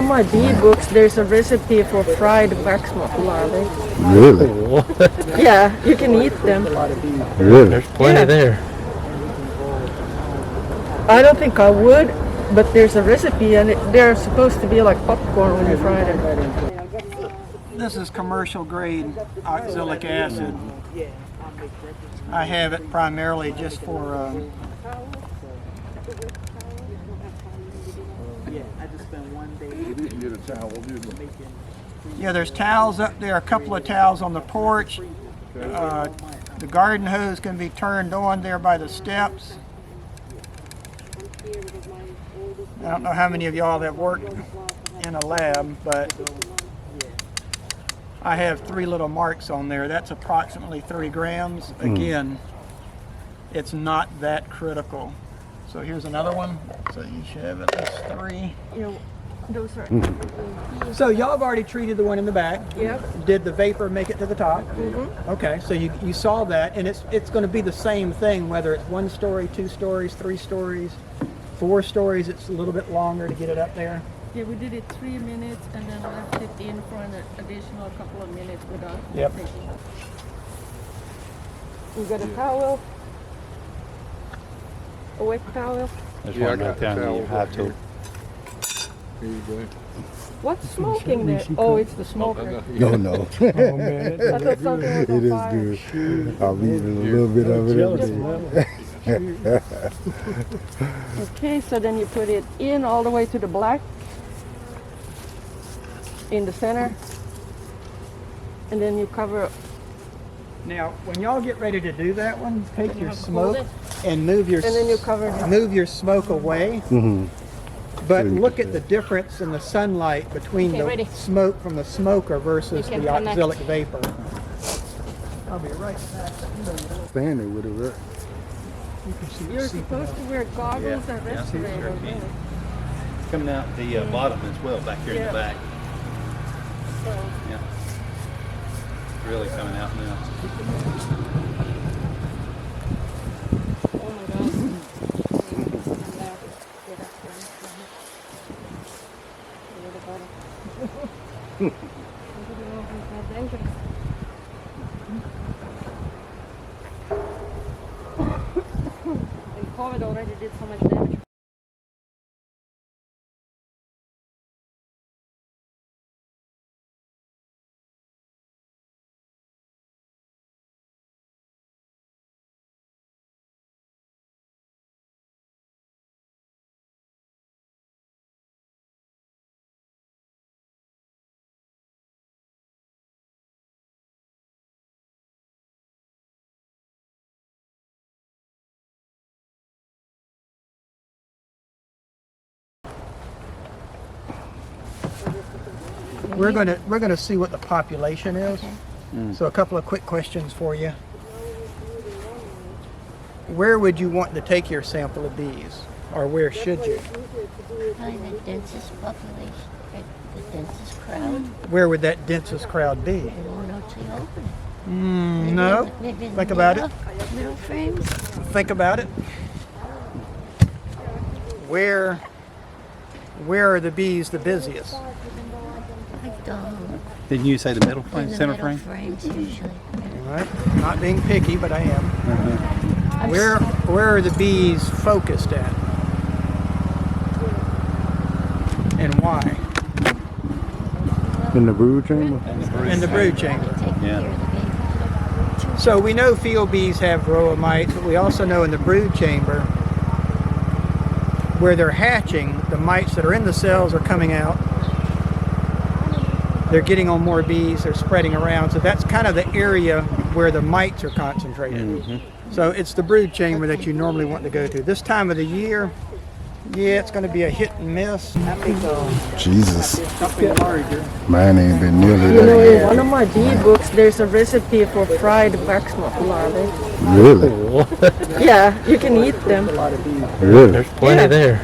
my bee books, there's a recipe for fried wax moth larvae. Really? Yeah, you can eat them. Really? There's plenty there. I don't think I would, but there's a recipe, and they're supposed to be like popcorn when you fry them. This is commercial grade oxalic acid. I have it primarily just for yeah, there's towels up there, a couple of towels on the porch. The garden hose can be turned on there by the steps. I don't know how many of y'all have worked in a lab, but I have 3 little marks on there. That's approximately 30 grams. Again, it's not that critical. So here's another one. So you should have at least 3. Yeah, those are. So y'all have already treated the one in the back. Yep. Did the vapor make it to the top? Okay, so you saw that, and it's going to be the same thing whether it's 1 story, 2 stories, 3 stories, 4 stories. It's a little bit longer to get it up there. Yeah, we did it 3 minutes and then left it in for an additional couple of minutes without taking it. You got a towel? A wet towel? There's one right down there. You have to. Here you go. What's smoking there? Oh, it's the smoker. No, no. I thought something was It on is fire. good. I'm eating a little bit of it every day. Okay, so then you put it in all the way to the black in the center, and then you cover. Now, when y'all get ready to do that one, take your hold smoke it. and move your And then you cover it. move your smoke away. But So you look can at the difference in the sunlight between Okay, the ready. smoke from the smoker versus You the can connect. oxalic vapor. I'll be right back. Standing with it, right? You can see You're it seeping supposed to wear goggles and respirators. It's coming out the bottom as well, back here in the back. So, Yeah. It's really coming out now. oh my God. And COVID already did so much damage. We're gonna see what the population is. So a couple of quick questions for you. Where would you want to take your sample of bees, or where should you? Probably the densest population, like the densest crowd. Where would that densest crowd be? They won't know till you open it. No. Maybe in the Think about it. middle frames. Think about it. Where are the bees the busiest? Like the Didn't you say the middle in frame, the center middle frame? frames usually. All right. Not being picky, but I am. Where are the bees focused at? And why? In the brood chamber? In the brood chamber. Take care of the babies. So we know field bees have varroa mites, but we also know in the brood chamber where they're hatching, the mites that are in the cells are coming out. They're getting on more bees, they're spreading around. So that's kind of the area where the mites are concentrated. So it's the brood chamber that you normally want to go to. This time of the year, yeah, it's going to be a hit and miss. Jesus. Something larger. Mine ain't been nearly You know, in that one of my bee books, there's a recipe for fried wax moth larvae. good. Really? Yeah, you can eat them. Really? There's plenty there.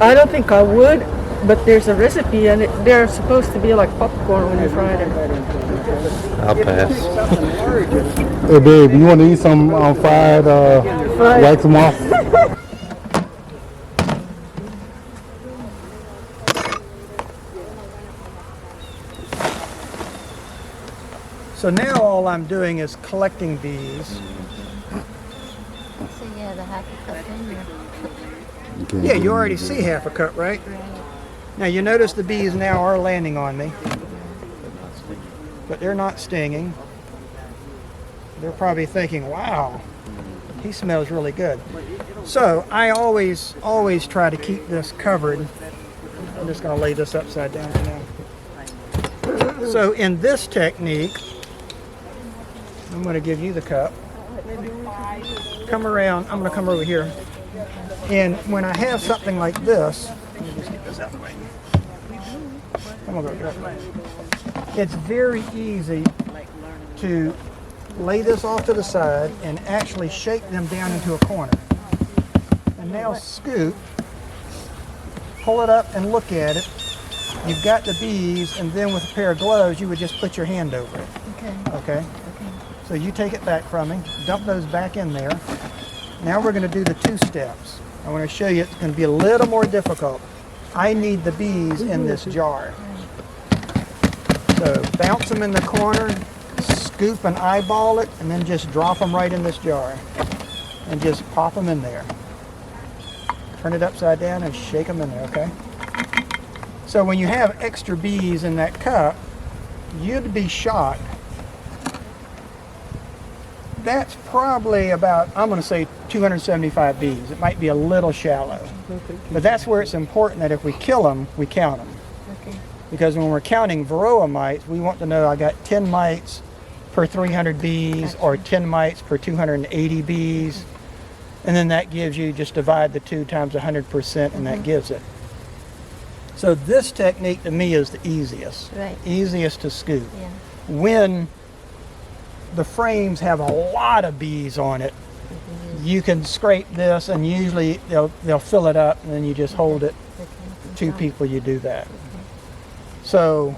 I don't think I would, but there's a recipe, and they're supposed to be like popcorn when you fry them. I'll pass. Hey, babe, you want to eat some fried wax moth? So now all I'm doing is collecting bees. So yeah, the half a cup in there. can't Yeah, get you them already to see do it. half a cup, right? Right. Now you notice the bees now are landing on me, but they're not stinging. They're probably thinking, wow, he smells really good. So I always try to keep this covered. I'm just going to lay this upside down for now. So in this technique, I'm going to give you the cup. Come around, I'm going to come over here. And when I have something like this, let me just get this out of the way. I'm gonna go that way. It's very easy to lay this off to the side and actually shake them down into a corner. And now scoop, pull it up and look at it. You've got the bees, and then with a pair of gloves, you would just put your hand over it. Okay. Okay? Okay. So you take it back from me, dump those back in there. Now we're going to do the 2 steps. I want to show you it's going to be a little more difficult. I need the bees in this jar. So bounce them in the corner, scoop and eyeball it, and then just drop them right in this jar. And just pop them in there. Turn it upside down and shake them in there, okay? So when you have extra bees in that cup, you'd be shocked. That's probably about, I'm going to say 275 bees. It might be a little shallow. But that's where it's important that if we kill them, we count them. Okay. Because when we're counting varroa mites, we want to know I got 10 mites per 300 bees or 10 mites per 280 bees. And then that gives you, just divide the 2 times 100% and that gives it. So this technique to me is the easiest. Right. Easiest to scoop. Yeah. When the frames have a lot of bees on it, you can scrape this and usually they'll fill it up and then you just hold it. Okay. 2 people you do that. So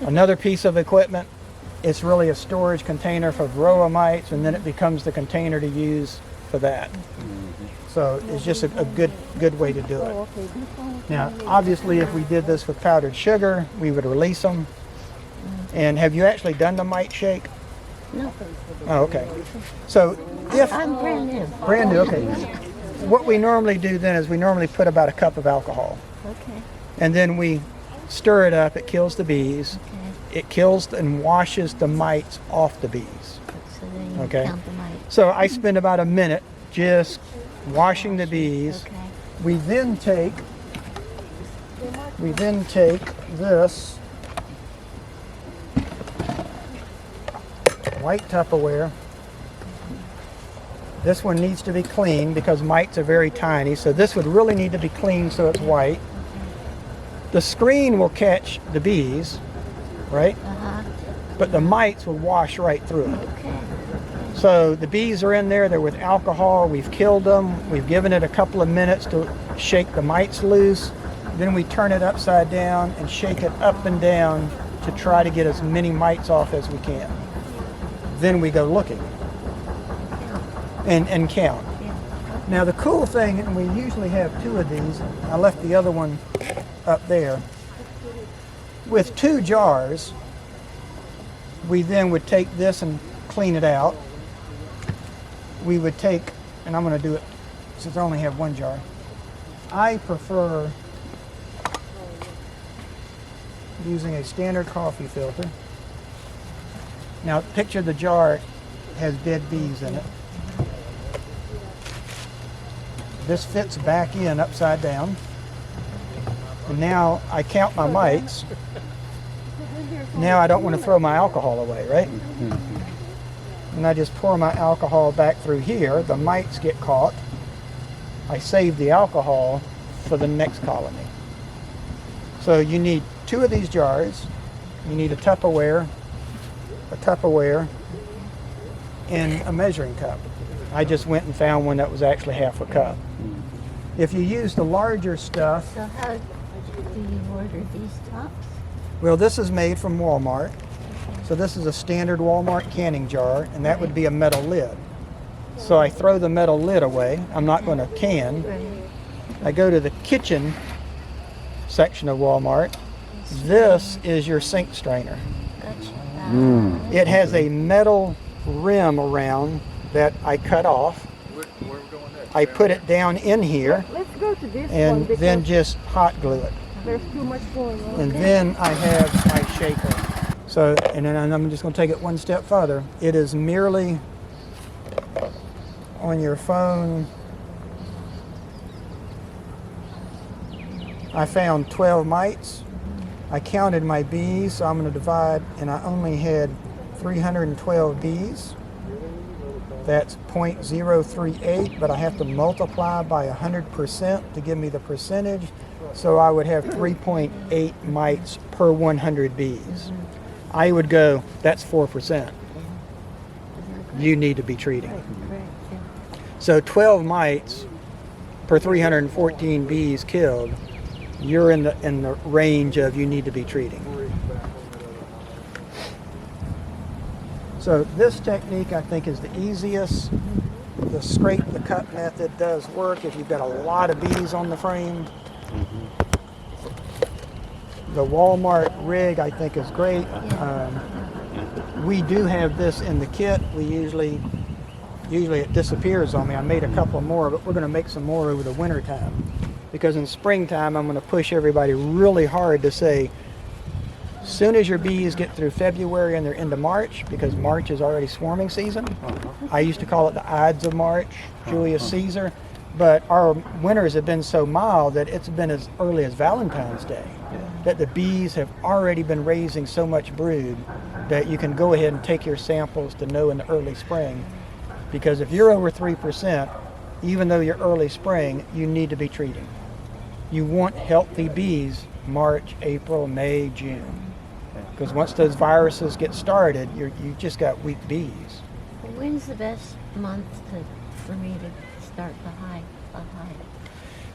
another piece of equipment, it's really a storage container for varroa mites, and then it becomes the container to use for that. So it's just a good way to do it. Now obviously if we did this with powdered sugar, we would release them. And have you actually done the mite shake? No. Oh, okay. So if I'm brand new. brand new, okay. What we normally do then is we normally put about a cup of alcohol, Okay. and then we stir it up. It kills the bees. Okay. It kills and washes the mites off the bees. So then you Okay. count the mites. So I spend about a minute just washing the bees. Okay. We then take this white Tupperware. This one needs to be clean because mites are very tiny, so this would really need to be clean so it's white. The screen will catch the bees, right? Uh-huh. But the mites will wash right through it. Okay. So the bees are in there, they're with alcohol, we've killed them, we've given it a couple of minutes to shake the mites loose, then we turn it upside down and shake it up and down to try to get as many mites off as we can. Then we go looking and count. Now the cool thing, and we usually have 2 of these, I left the other one up there. With 2 jars, we then would take this and clean it out. We would take, and I'm going to do it since I only have 1 jar. I prefer using a standard coffee filter. Now picture the jar has dead bees in it. This fits back in upside down. And now I count my mites. Now I don't want to throw my alcohol away, right? And I just pour my alcohol back through here. The mites get caught. I save the alcohol for the next colony. So you need 2 of these jars. You need a Tupperware, and a measuring cup. I just went and found one that was actually half a cup. If you use the larger stuff, So how do you order these tops? well, this is made from Walmart. So this is a standard Walmart canning jar, and that would be a metal lid. So I throw the metal lid away. I'm not going to can. Right. I go to the kitchen section of Walmart. This is your sink strainer. Gotcha. It has a metal rim around that I cut off. I put it down in here Let's go to this one and because then just hot glue it. there's too much going on. And then I have my shaker. So, and then I'm just going to take it one step further. It is merely on your phone. I found 12 mites. I counted my bees, so I'm going to divide, and I only had 312 bees. That's 0.038, but I have to multiply by 100% to give me the percentage. So I would have 3.8 mites per 100 bees. I would go, that's 4%. You need to be treating. So 12 mites per 314 bees killed, you're in the range of you need to be treating. So this technique I think is the easiest. The scrape the cut method does work if you've got a lot of bees on the frame. The Walmart rig I think is great. We do have this in the kit. We usually it disappears on me. I made a couple more, but we're going to make some more over the winter time. Because in springtime I'm going to push everybody really hard to say, as soon as your bees get through February and they're into March, because March is already swarming season. I used to call it the Ides of March, Julius Caesar, but our winters have been so mild that it's been as early as Valentine's Day, that the bees have already been raising so much brood that you can go ahead and take your samples to know in the early spring. Because if you're over 3%, even though you're early spring, you need to be treating. You want healthy bees March, April, May, June. Because once those viruses get started, you just got weak bees. When's the best month for me to start the hive?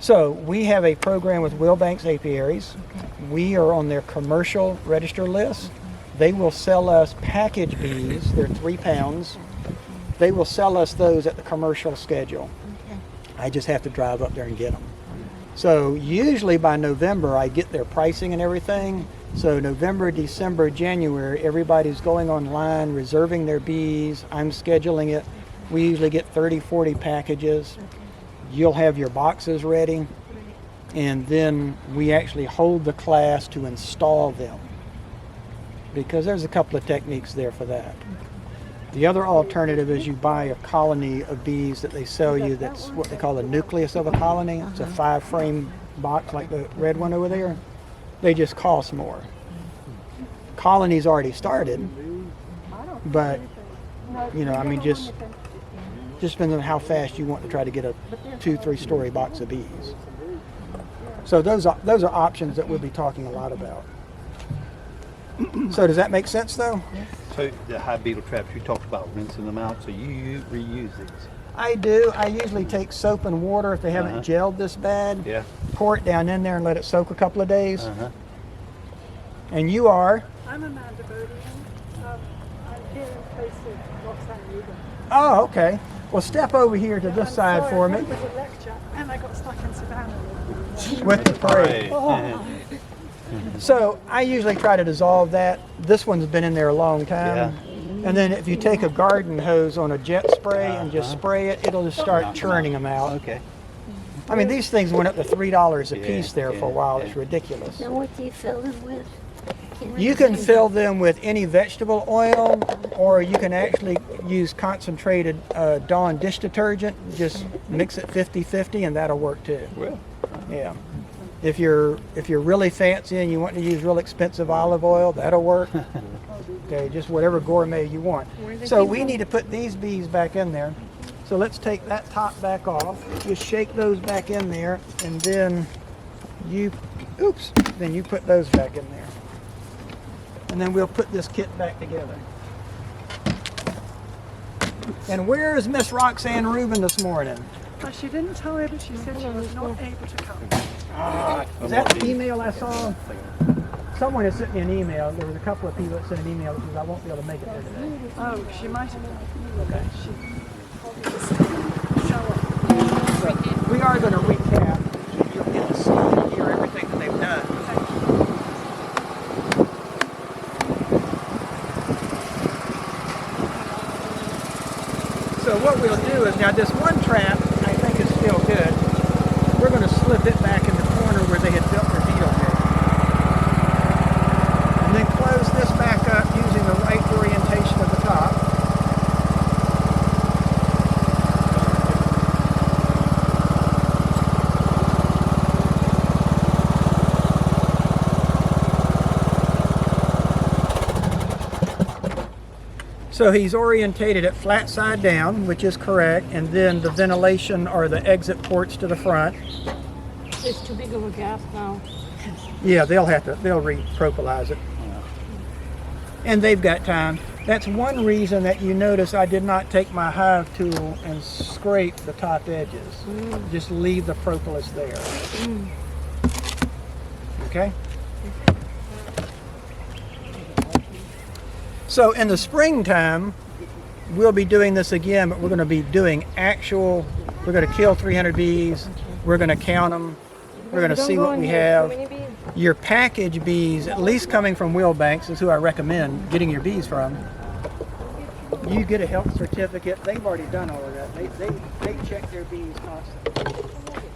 So we have a program with Wilbanks Apiaries. Okay. We are on their commercial register list. They will sell us package bees. They're 3 pounds. They will sell us those at the commercial schedule. Okay. I just have to drive up there and get them. So usually by November I get their pricing and everything. So November, December, January, everybody's going online, reserving their bees. I'm scheduling it. We usually get 30, 40 packages. You'll have your boxes ready. And then we actually hold the class to install them. Because there's a couple of techniques there for that. The other alternative is you buy a colony of bees that they sell you that's what they call the nucleus of a colony. It's a 5-frame box like the red one over there. They just cost more. Colony's already started, but I mean just depends on how fast you want to try to get a 2-3 story box of bees. So those are options that we'll be talking a lot about. So does that make sense though? So the high beetle traps, you talked about rinsing them out, so you reuse these. I do. I usually take soap and water if they haven't gelled this bad. Yeah. Pour it down in there and let it soak a couple of days. And you are? I'm Amanda Bodian. I'm here in place of Roxanne Rubin. Oh, okay. Well, step over here to this side Sorry, for I me went with a lecture and I got stuck in Savannah. with the parade. So I usually try to dissolve that. This one's been in there a long time. And then if you take a garden hose on a jet spray and just spray it, it'll just start churning them out. Okay. I mean, these things went up to $3 a piece there for a while. It's ridiculous. Now what do you fill them with? You can fill them with any vegetable oil, or you can actually use concentrated Dawn dish detergent. Just mix it 50-50 and that'll work too. Well. Yeah. If you're really fancy and you want to use real expensive olive oil, that'll work. Okay, just whatever gourmet you want. So we need to put these bees back in there. So let's take that top back off. Just shake those back in there, and then you put those back in there. And then we'll put this kit back together. And where is Miss Roxanne Rubin this morning? Well, she didn't tell me, but she said she was not able to come. Is that the email I saw? Someone has sent me an email. There was a couple of people that sent an email that says I won't be able to make it there today. Oh, she might have done. Okay. She obviously show up. We are going to recap so you'll get to see and hear everything that they've done. So what we'll do is, now this one trap I think is still good. We're going to slip it back in the corner where they had built their beetle cage. And then close this back up using the right orientation of the top. So he's orientated it flat side down, which is correct, and then the ventilation or the exit ports to the front. It's too big of a gap now. Yeah, they'll repropalize it. And they've got time. That's one reason that you notice I did not take my hive tool and scrape the top edges. Just leave the propolis there. Okay? So in the springtime, we'll be doing this again, but we're going to be doing we're going to kill 300 bees. We're going to count them. We're going to see what we have. Your package bees, at least coming from Wheelbanks, is who I recommend getting your bees from. You get a health certificate. They've already done all of that. They check their bees constantly,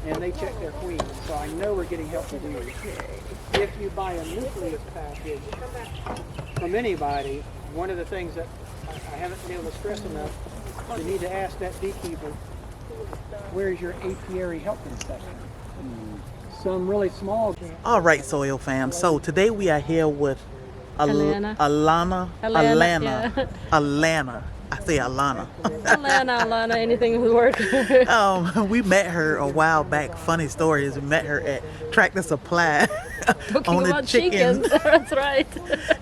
and they check their queens. So I know we're getting healthy bees. If you buy a nucleus package from anybody, one of the things that I haven't been able to stress enough, you need to ask that beekeeper, where's your apiary health inspection? Some really small. All right, Soil Fam. So today we are here with Alana. Alana. I say Alana. Alana, anything would work. We met her a while back. Funny story is we met her at Tractor Supply Talking on the about chicken. chickens. That's right.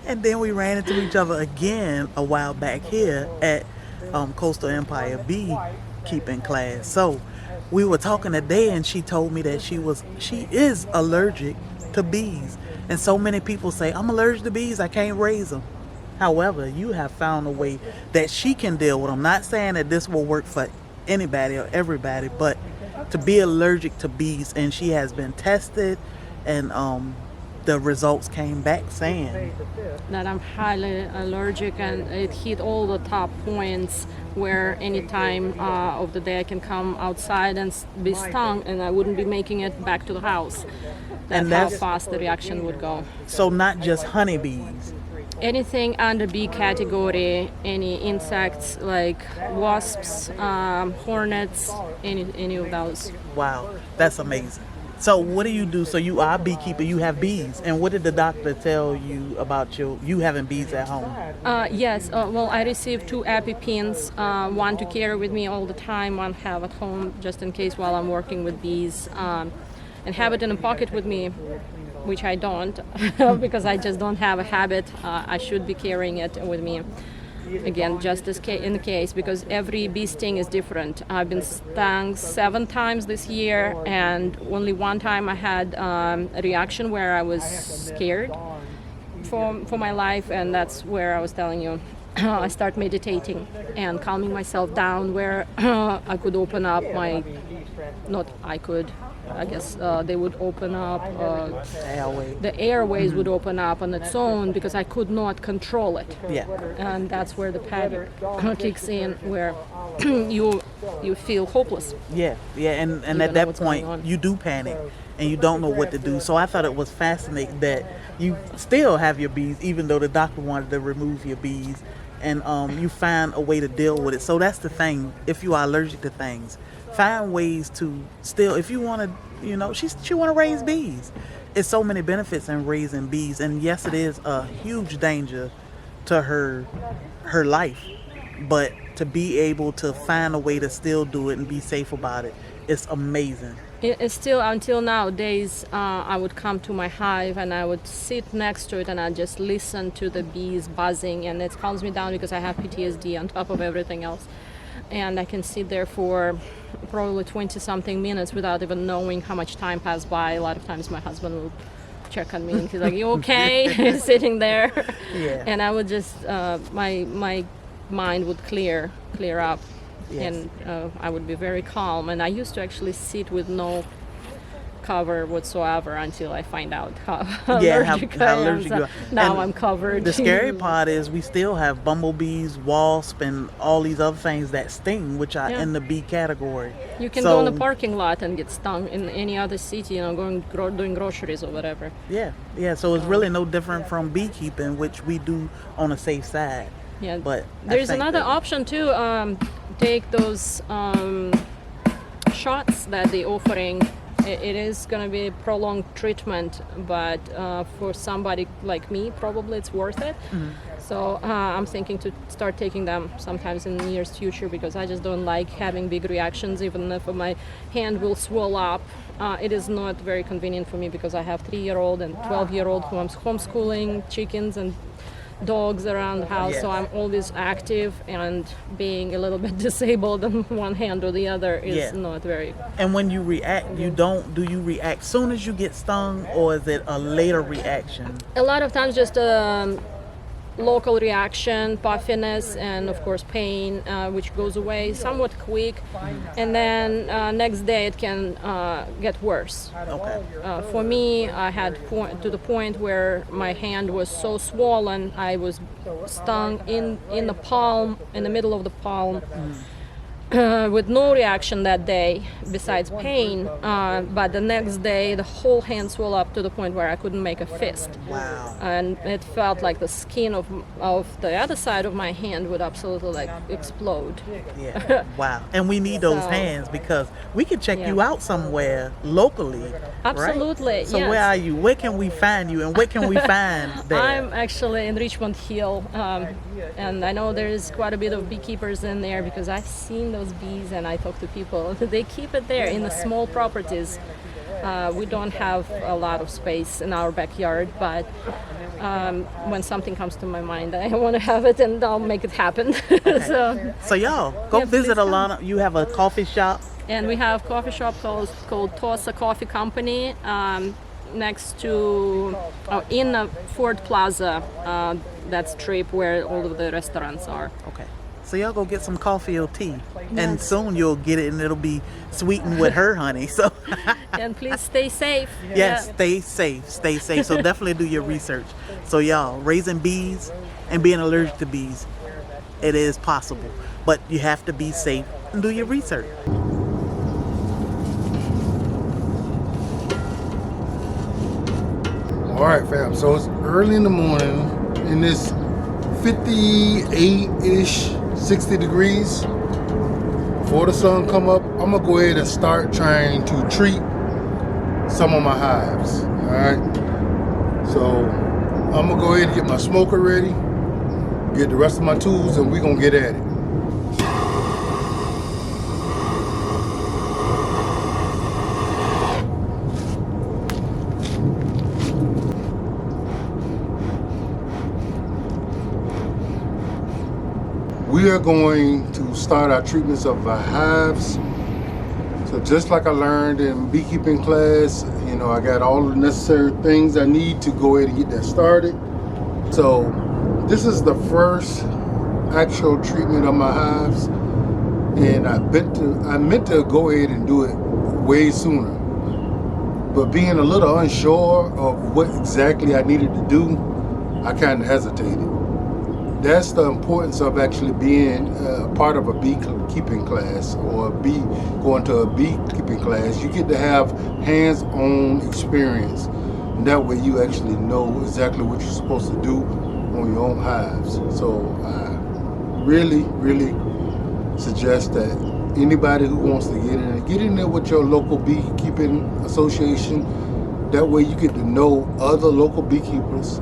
And then we ran into each other again a while back here at Coastal Empire Beekeeping class. So we were talking today, and she told me that she is allergic to bees. And so many people say, I'm allergic to bees, I can't raise them. However, you have found a way that she can deal with them. Not saying that this will work for anybody or everybody, but to be allergic to bees, and she has been tested, and the results came back saying That I'm highly allergic, and it hit all the top points where any time of the day I can come outside and be stung, and I wouldn't be making it back to the house. And That's how that's- fast the reaction would go. so not just honeybees. Anything under bee category, any insects like wasps, hornets, any of those. Wow, that's amazing. So what do you do? So you are a beekeeper, you have bees, and what did the doctor tell you about you having bees at home? Yes, well, I received 2 EpiPens, one to carry with me all the time, one have at home just in case while I'm working with bees, and have it in a pocket with me, which I don't because I just don't have a habit. I should be carrying it with me. Again, just as in the case, because every bee sting is different. I've been stung 7 times this year, and only one time I had a reaction where I was scared for my life, and that's where I was telling you I start meditating and calming myself down, where I could open up my, I guess they would open up, the airways would open up on its own because I could not control it. Yeah. And that's where the panic kicks in, where you feel hopeless. Yeah, and don't at know that what's going point on. you do panic and you don't know what to do. So I thought it was fascinating that you still have your bees, even though the doctor wanted to remove your bees, and you find a way to deal with it. So that's the thing. If you are allergic to things, find ways to still, if you want to, she want to raise bees. It's so many benefits in raising bees, and yes, it is a huge danger to her life, but to be able to find a way to still do it and be safe about it, it's amazing. It's still, until nowadays, I would come to my hive and I would sit next to it and I'd just listen to the bees buzzing, and it calms me down because I have PTSD on top of everything else. And I can sit there for probably 20-something minutes without even knowing how much time passed by. A lot of times my husband will check on me and he's like, "You okay?" Sitting there. Yeah. And I would just, my mind would clear up. Yes. And I would be very calm. And I used to actually sit with no cover whatsoever until I find out how Yeah, allergic how I am. allergic So you are. now And I'm covered. The scary part is we still have bumblebees, wasps, and all these other things that sting, which are Yeah. in the bee category. You can So, go in the parking lot and get stung in any other city, doing groceries or whatever. Yeah. So it's really no different from beekeeping, which we do on a safe side. Yeah, But I there's think another that- option too. Take those shots that they're offering. It is going to be prolonged treatment, but for somebody like me, probably it's worth it. So I'm thinking to start taking them sometimes in the nearest future because I just don't like having big reactions, even if my hand will swell up. It is not very convenient for me because I have 3-year-old and 12-year-old who I'm homeschooling, chickens and dogs around the house, so I'm always active, and being a little bit disabled on one hand or the other is not very. And when you react, do you react soon as you get stung, or is it a later reaction? A lot of times just local reaction, puffiness, and of course pain, which goes away somewhat quick, and then next day it can get worse. Okay. For me, I had to the point where my hand was so swollen, I was stung in the palm, in the middle of the palm, with no reaction that day besides pain, but the next day the whole hand swelled up to the point where I couldn't make a fist. Wow. And it felt like the skin of the other side of my hand would absolutely like explode. Yeah. Wow. And we need those So- hands because we can check Yeah. you out somewhere locally. Absolutely, Right? So yes. where are you? Where can we find you? And where can we find there? I'm actually in Richmond Hill, and I know there's quite a bit of beekeepers in there because I've seen those bees and I talk to people. They keep it there in the small properties. We don't have a lot of space in our backyard, but when something comes to my mind, I want to have it and I'll make it happen. So y'all go Yeah, visit please a lot of. You have a coffee shop. And we have a coffee shop called Tosa Coffee Company next to in Ford Plaza, that strip where all of the restaurants are. Okay. So y'all go get some coffee or tea, and soon you'll get it, and it'll be sweetened with her honey. So And please stay safe. yes, Yeah. stay safe, stay safe. So definitely do your research. So y'all, raising bees and being allergic to bees, it is possible, but you have to be safe and do your research. All right, fam. So it's early in the morning, and it's 58-ish, 60 degrees. Before the sun come up, I'm gonna go ahead and start trying to treat some of my hives. All right. So I'm gonna go ahead and get my smoker ready, get the rest of my tools, and we're gonna get at it. We are going to start our treatments of our hives. So just like I learned in beekeeping class, you know, I got all the necessary things I need to go ahead and get that started. So this is the first actual treatment of my hives, and I meant to go ahead and do it way sooner. But being a little unsure of what exactly I needed to do, I kind of hesitated. That's the importance of actually being a part of a beekeeping class or going to a beekeeping class. You get to have hands-on experience. And that way you actually know exactly what you're supposed to do on your own hives. So I really, really suggest that anybody who wants to get in there with your local beekeeping association. That way you get to know other local beekeepers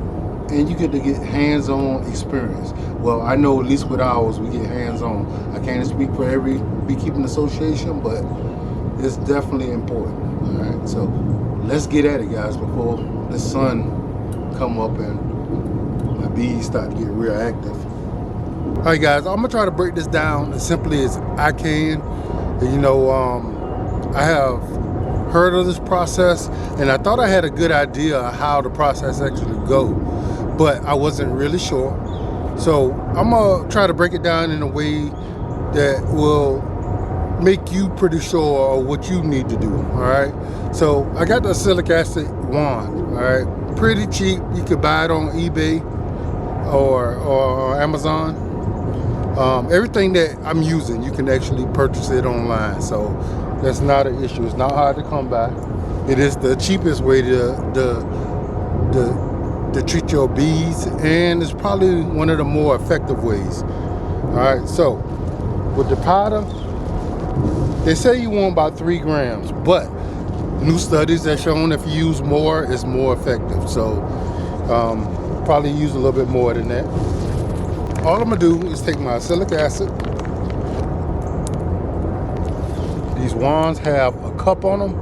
and you get to get hands-on experience. Well, I know at least with ours, we get hands-on. I can't speak for every beekeeping association, but it's definitely important. All right, so let's get at it, guys, before the sun come up and my bees start to get real active. All right, guys, I'm gonna try to break this down as simply as I can. You know, I have heard of this process, and I thought I had a good idea of how the process actually go, but I wasn't really sure. So I'm gonna try to break it down in a way that will make you pretty sure of what you need to do. All right. So I got the acrylic acid wand. All right. Pretty cheap. You could buy it on eBay or Amazon. Everything that I'm using, you can actually purchase it online. So that's not an issue. It's not hard to come by. It is the cheapest way to treat your bees, and it's probably one of the more effective ways. All right, so with the powder, they say you want about 3 grams, but new studies have shown if you use more, it's more effective. So probably use a little bit more than that. All I'm gonna do is take my acrylic acid. These wands have a cup on them.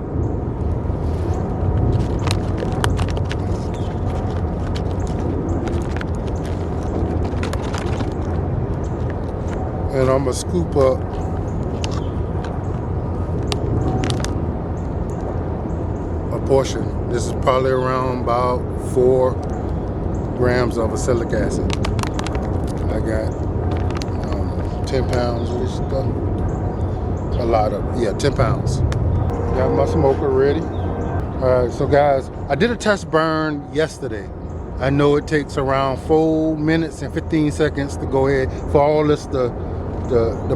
And I'm gonna scoop up a portion. This is probably around about 4 grams of acrylic acid. I got 10 pounds of this stuff. A lot of it. Yeah, 10 pounds. Got my smoker ready. All right, so guys, I did a test burn yesterday. I know it takes around 4 minutes and 15 seconds to go ahead for all this to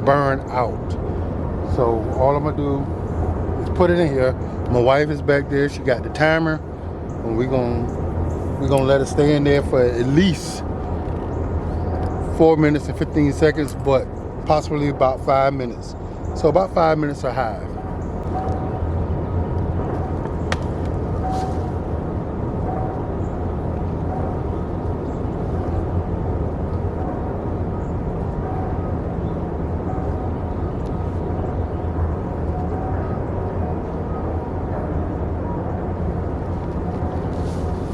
burn out. So all I'm gonna do is put it in here. My wife is back there. She got the timer, and we're gonna let it stay in there for at least 4 minutes and 15 seconds, but possibly about 5 minutes. So about 5 minutes a hive.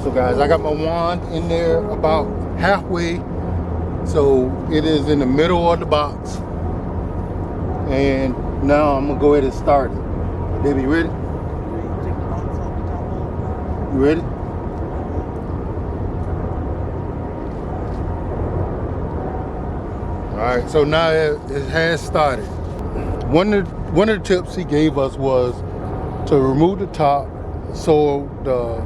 So guys, I got my wand in there about halfway. So it is in the middle of the box. And now I'm gonna go ahead and start it. Baby, you ready? You ready? All right, so now it has started. One of the tips he gave us was to remove the top so the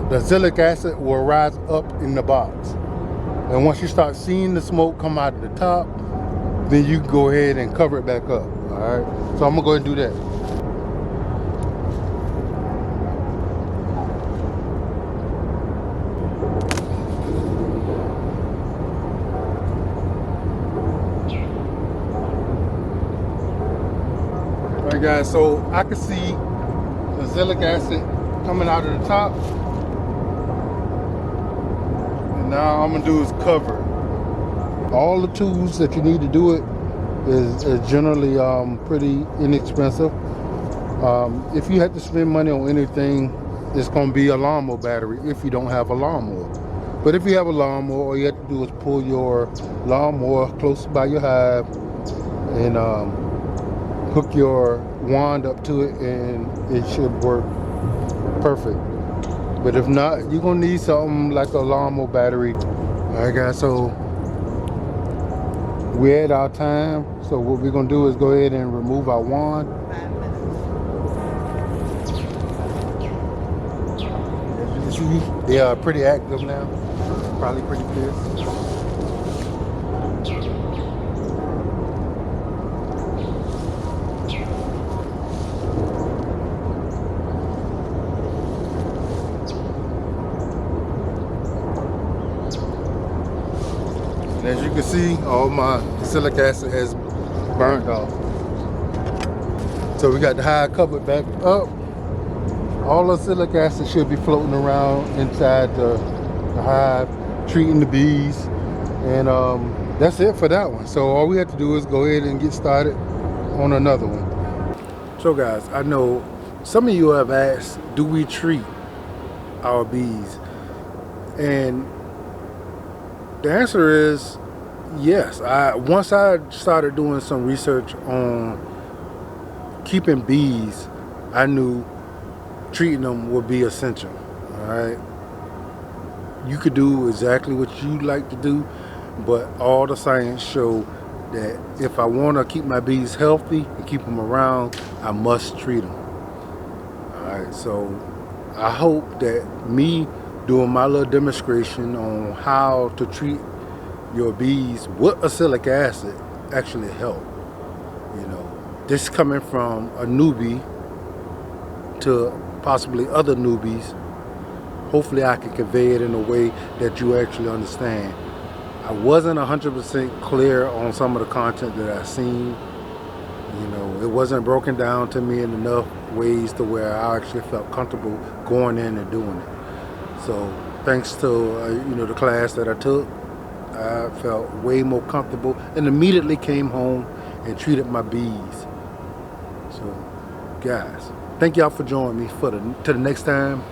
acrylic acid will rise up in the box. And once you start seeing the smoke come out of the top, then you can go ahead and cover it back up. All right, so I'm gonna go ahead and do that. All right, guys, so I can see the acrylic acid coming out of the top. And now I'm gonna do is cover it. All the tools that you need to do it is generally pretty inexpensive. If you had to spend money on anything, it's gonna be a lawnmower battery if you don't have a lawnmower. But if you have a lawnmower, all you have to do is pull your lawnmower close by your hive and hook your wand up to it, and it should work perfect. But if not, you're gonna need something like a lawnmower battery. All right, guys, so we're at our time. So what we're gonna do is go ahead and remove our wand. As you can see, they are pretty active now. Probably pretty pissed. And as you can see, all my acrylic acid has burned off. So we got the hive covered back up. All the acrylic acid should be floating around inside the hive, treating the bees. And that's it for that one. So all we have to do is go ahead and get started on another one. So guys, I know some of you have asked, do we treat our bees? And the answer is yes. Once I started doing some research on keeping bees, I knew treating them would be essential. All right. You could do exactly what you like to do, but all the science show that if I want to keep my bees healthy and keep them around, I must treat them. All right, so I hope that me doing my little demonstration on how to treat your bees with acylic acid actually help. You know, this coming from a newbie to possibly other newbies. Hopefully I can convey it in a way that you actually understand. I wasn't 100% clear on some of the content that I seen. You know, it wasn't broken down to me in enough ways to where I actually felt comfortable going in and doing it. So thanks to you know, the class that I took, I felt way more comfortable and immediately came home and treated my bees. So guys, thank y'all for joining me for to the next time.